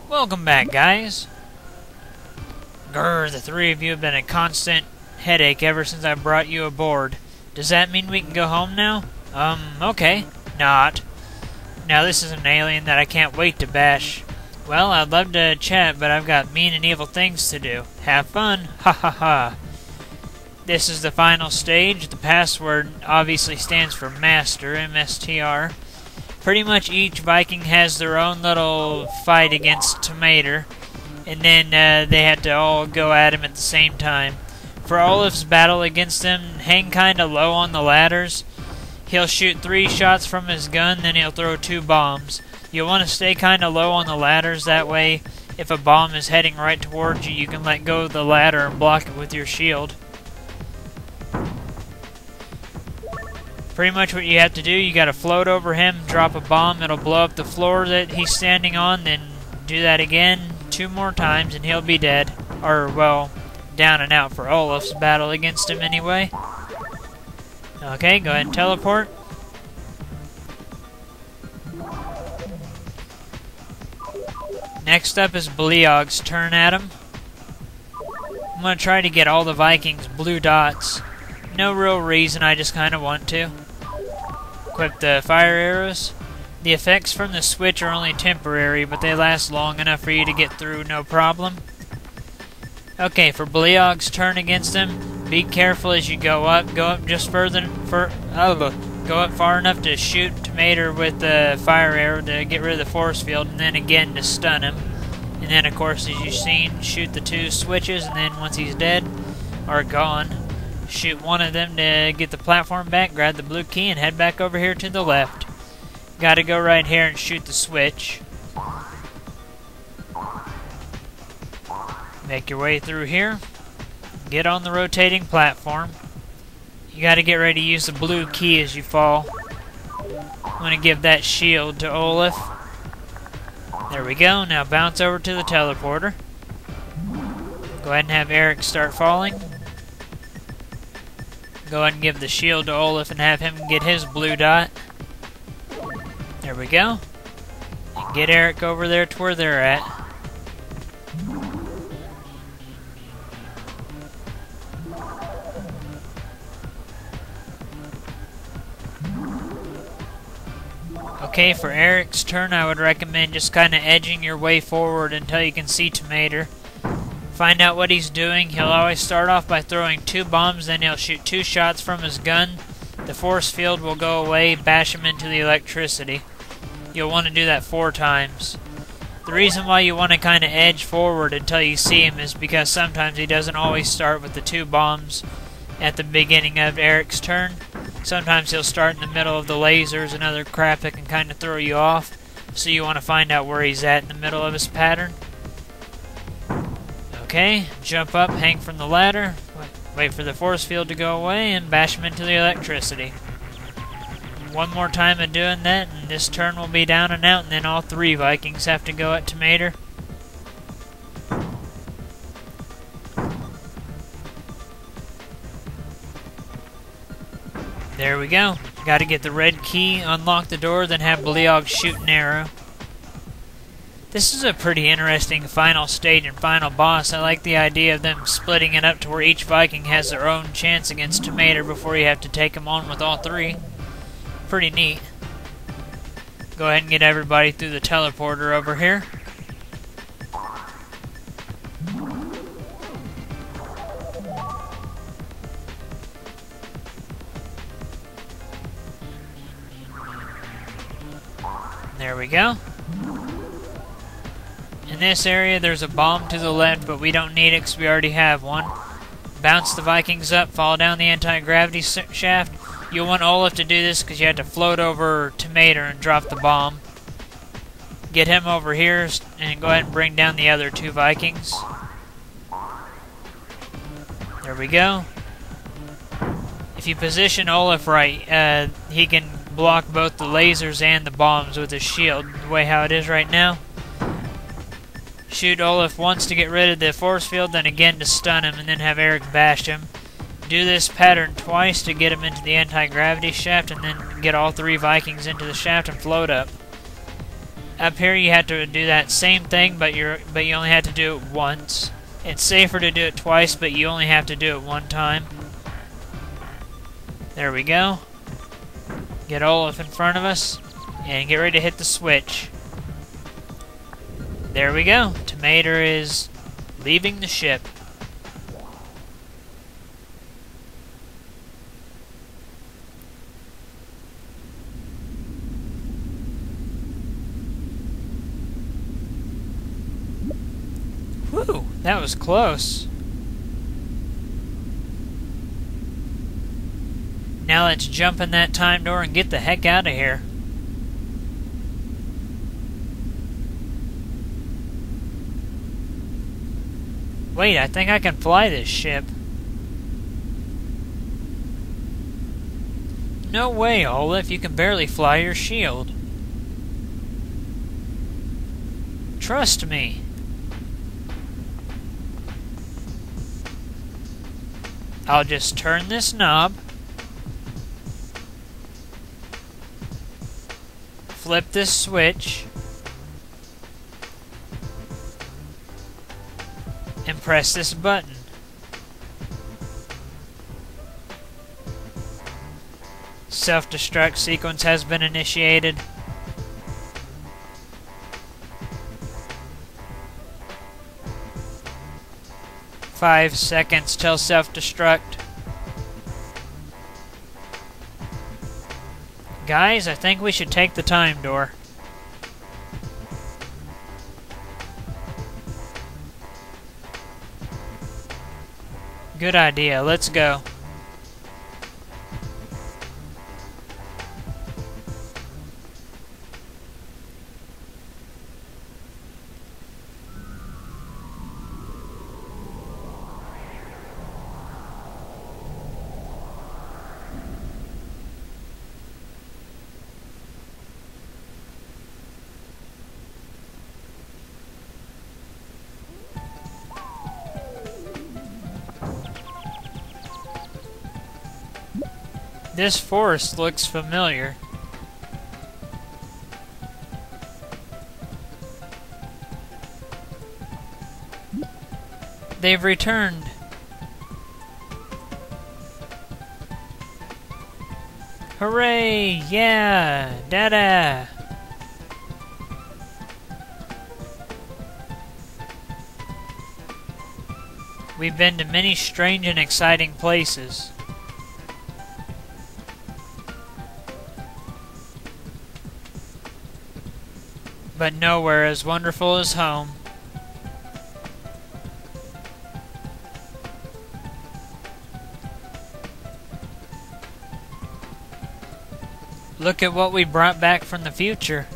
Welcome back, guys. Grr, the three of you have been a constant headache ever since I brought you aboard. Does that mean we can go home now? Okay. Not. Now this is an alien that I can't wait to bash. Well, I'd love to chat, but I've got mean and evil things to do. Have fun. Ha ha ha. This is the final stage. The password obviously stands for Master, M-S-T-R. Pretty much each Viking has their own little fight against Tomater, and then they had to all go at him at the same time. For Olaf's battle against them, hang kinda low on the ladders. He'll shoot 3 shots from his gun, then he'll throw 2 bombs. You'll want to stay kinda low on the ladders, that way if a bomb is heading right towards you, you can let go of the ladder and block it with your shield. Pretty much what you have to do, you gotta float over him, drop a bomb, it'll blow up the floor that he's standing on, then do that again 2 more times and he'll be dead. Or, well, down and out for Olaf's battle against him anyway. Okay, go ahead and teleport. Next up is Bleog's turn at him. I'm gonna try to get all the Vikings blue dots. No real reason, I just kinda want to. Equip the fire arrows. The effects from the switch are only temporary, but they last long enough for you to get through no problem. Okay, for Bleog's turn against him, be careful as you go up. Go up just further, go up far enough to shoot Tomater with the fire arrow to get rid of the force field, and then again to stun him. And then, of course, as you've seen, shoot the 2 switches, and then once he's dead or gone, shoot one of them to get the platform back, grab the blue key, and head back over here to the left. Gotta go right here and shoot the switch. Make your way through here. Get on the rotating platform. You gotta get ready to use the blue key as you fall. I'm gonna give that shield to Olaf. There we go. Now bounce over to the teleporter. Go ahead and have Eric start falling. Go ahead and give the shield to Olaf and have him get his blue dot. There we go. And get Eric over there to where they're at. Okay, for Eric's turn, I would recommend just kinda edging your way forward until you can see Tomater. Find out what he's doing. He'll always start off by throwing 2 bombs, then he'll shoot 2 shots from his gun. The force field will go away, bash him into the electricity. You'll want to do that 4 times. The reason why you want to kind of edge forward until you see him is because sometimes he doesn't always start with the 2 bombs at the beginning of Eric's turn. Sometimes he'll start in the middle of the lasers and other crap that can kind of throw you off. So you want to find out where he's at in the middle of his pattern. Okay, jump up, hang from the ladder, wait for the force field to go away, and bash him into the electricity. One more time of doing that, and this turn will be down and out, and then all 3 Vikings have to go at Tomater. There we go. Gotta get the red key, unlock the door, then have Bleog shoot an arrow. This is a pretty interesting final stage and final boss. I like the idea of them splitting it up to where each Viking has their own chance against Tomater before you have to take them on with all 3. Pretty neat. Go ahead and get everybody through the teleporter over here. There we go. In this area, there's a bomb to the left, but we don't need it because we already have one. Bounce the Vikings up, fall down the anti-gravity shaft. You'll want Olaf to do this because you have to float over Tomater and drop the bomb. Get him over here and go ahead and bring down the other 2 Vikings. There we go. If you position Olaf right, he can block both the lasers and the bombs with his shield, the way how it is right now. Shoot Olaf once to get rid of the force field, then again to stun him, and then have Eric bash him. Do this pattern twice to get him into the anti-gravity shaft, and then get all 3 Vikings into the shaft and float up. Up here you have to do that same thing, but you only have to do it once. It's safer to do it twice, but you only have to do it one time. There we go. Get Olaf in front of us, and get ready to hit the switch. There we go. Tomato is leaving the ship. Whew, that was close. Now let's jump in that time door and get the heck out of here. Wait, I think I can fly this ship. No way, Olaf, you can barely fly your shield. Trust me. I'll just turn this knob, flip this switch, and press this button. Self-destruct sequence has been initiated. Five seconds till self-destruct. Guys, I think we should take the time door. Good idea, let's go. This forest looks familiar. They've returned. Hooray! Yeah! Dada! We've been to many strange and exciting places. But nowhere as wonderful as home. Look at what we brought back from the future.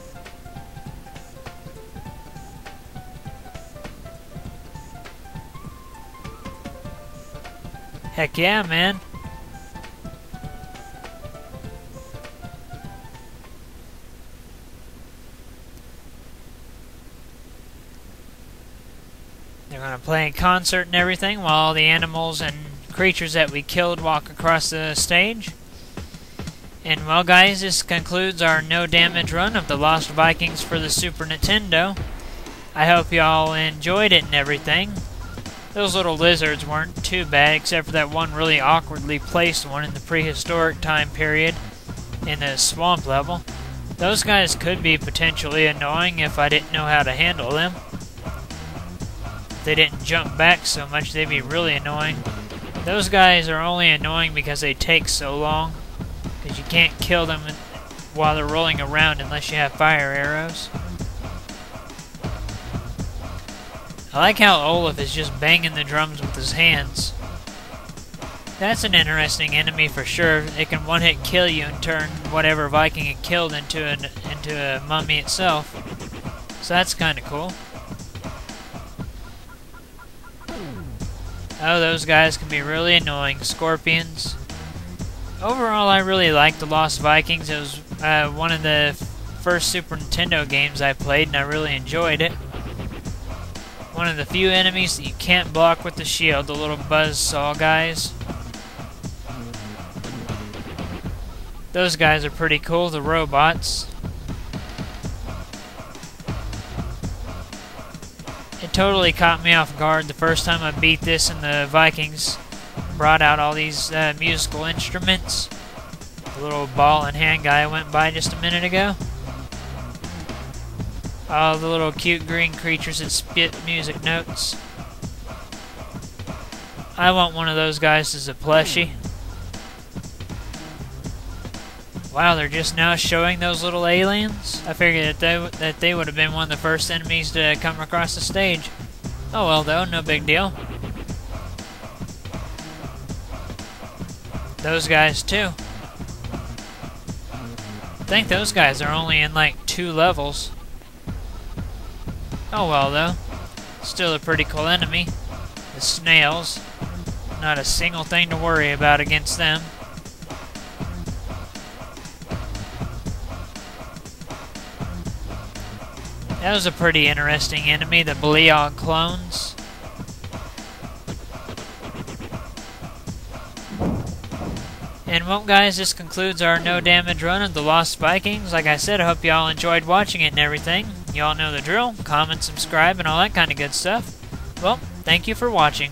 Heck yeah, man. They're going to play a concert and everything while all the animals and creatures that we killed walk across the stage. And well guys, this concludes our no damage run of the Lost Vikings for the Super Nintendo. I hope y'all enjoyed it and everything. Those little lizards weren't too bad, except for that one really awkwardly placed one in the prehistoric time period in the swamp level. Those guys could be potentially annoying if I didn't know how to handle them. If they didn't jump back so much, they'd be really annoying. Those guys are only annoying because they take so long, because you can't kill them while they're rolling around unless you have fire arrows. I like how Olaf is just banging the drums with his hands. That's an interesting enemy for sure. It can one-hit kill you and turn whatever Viking it killed into a mummy itself. So that's kind of cool. Oh, those guys can be really annoying. Scorpions. Overall, I really liked the Lost Vikings. It was one of the first Super Nintendo games I played, and I really enjoyed it. One of the few enemies that you can't block with the shield, the little buzzsaw guys. Those guys are pretty cool, the robots. It totally caught me off guard the first time I beat this, and the Vikings brought out all these musical instruments. The little ball and hand guy went by just a minute ago. All the little cute green creatures that spit music notes. I want one of those guys as a plushie. Wow, they're just now showing those little aliens? I figured that they would have been one of the first enemies to come across the stage. Oh well though, no big deal. Those guys too. I think those guys are only in like 2 levels. Oh well though. Still a pretty cool enemy. The snails. Not a single thing to worry about against them. That was a pretty interesting enemy, the Bleog clones. And well guys, this concludes our no damage run of the Lost Vikings. Like I said, I hope y'all enjoyed watching it and everything. Y'all know the drill. Comment, subscribe, and all that kind of good stuff. Well, thank you for watching.